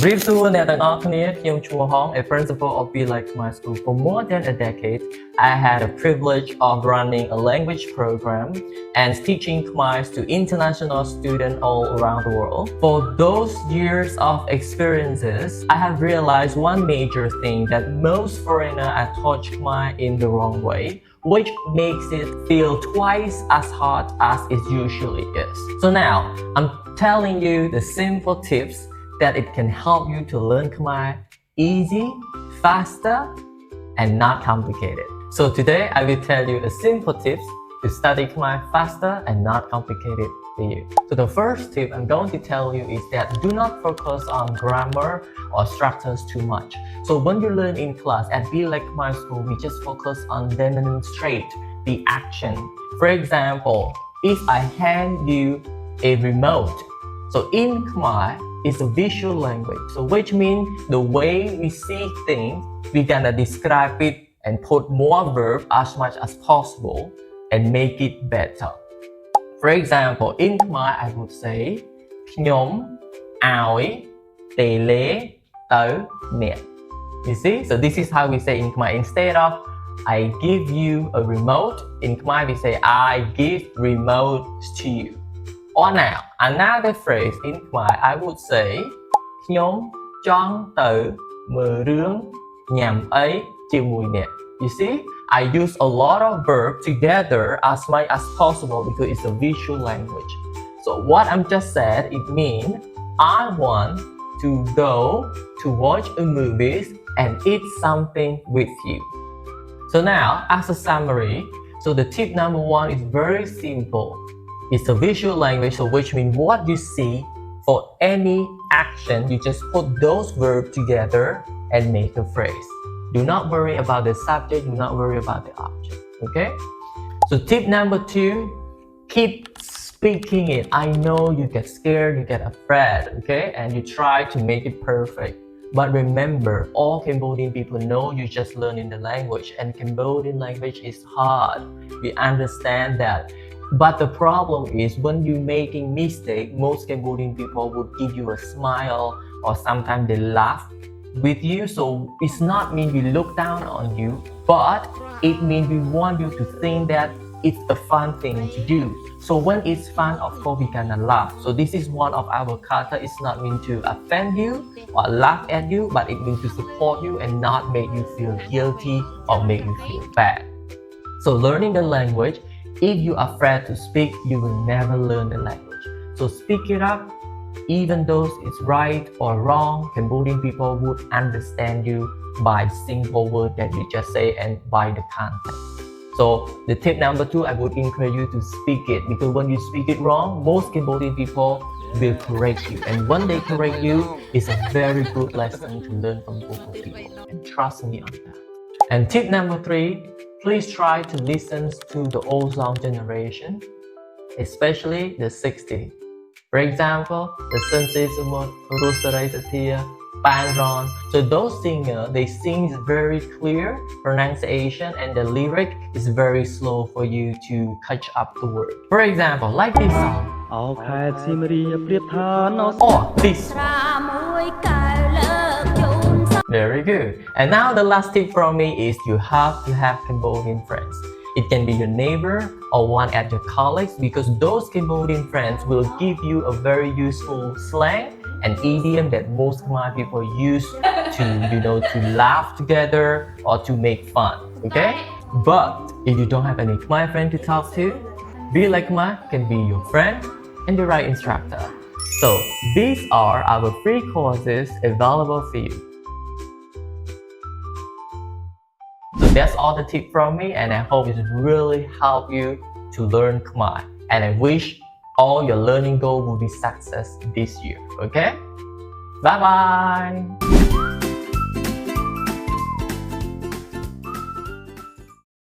Brief toអ្នកទាំងអស់គ្នាខ្ញុំឈ្មោះហង a principal of Be Like Khmer School. For more than a decade, I had a privilege of running a language program and teaching Khmer to international students all around the world. For those years of experiences, I have realized one major thing that most foreigners are taught Khmer in the wrong way, which makes it feel twice as hard as it usually is. So now, I'm telling you the simple tips that it can help you to learn Khmer easy, faster, and not complicated. So today I will tell you a simple tips to study Khmer faster and not complicated for you. So the first tip I'm going to tell you is that do not focus on grammar or structures too much. So when you learn in class at Be Like Khmer School, we just focus on demonstrate the action. For example, if I hand you a remote, so in Khmer, it's a visual language, so which means the way we see things, we're gonna describe it and put more verb as much as possible and make it better. For example, in Khmer, I would say ខ្ញុំឲ្យតេលេទៅអ្នក You see? So this is how we say in Khmer. Instead of I give you a remote, in Khmer we say I give remote to you. Or now, another phrase in Khmer, I would say ខ្ញុំចង់ទៅមើលរឿងញ៉ាំអីជាមួយអ្នក You see, I use a lot of verb together as much as possible because it's a visual language. So what I'm just said, it means I want to go to watch a movie and eat something with you. So now, as a summary, so the tip number one is very simple. It's a visual language, so which means what you see for any action, you just put those verbs together and make a phrase. Do not worry about the subject, do not worry about the object, okay? So tip number two, keep speaking it. I know you get scared, you get afraid, okay? And you try to make it perfect. But remember, all Cambodian people know you just learning the language, and Cambodian language is hard. We understand that. But the problem is when you're making mistake, most Cambodian people would give you a smile or sometimes they laugh with you. So it's not mean we look down on you, but it means we want you to think that it's a fun thing to do. So when it's fun, of course we gonna laugh. So this is one of our character. It's not mean to offend you or laugh at you, but it means to support you and not make you feel guilty or make you feel bad. So learning the language, if you are afraid to speak, you will never learn the language. So speak it up, even though it's right or wrong, Cambodian people would understand you by simple word that you just say and by the context. So the tip number two, I would encourage you to speak it, because when you speak it wrong, most Cambodian people will correct you. And when they correct you, it's a very good lesson to learn from local people. And trust me on that. And tip number three, please try to listen to the old song generation, especially the 60s. For example, the Sunset Sumot, Rosarai Satia, Panron. So those singers, they sing very clear pronunciation and the lyric is very slow for you to catch up the word. For example, like this song. Or this one. Very good. And now the last tip from me is you have to have Cambodian friends. It can be your neighbor or one at your colleagues, because those Cambodian friends will give you a very useful slang and idiom that most Khmer people use to, to laugh together or to make fun, okay? But if you don't have any Khmer friend to talk to, Be Like Khmer can be your friend and the right instructor. So these are our free courses available for you. So that's all the tip from me, and I hope it really help you to learn Khmer. And I wish all your learning goal will be success this year, okay? Bye bye!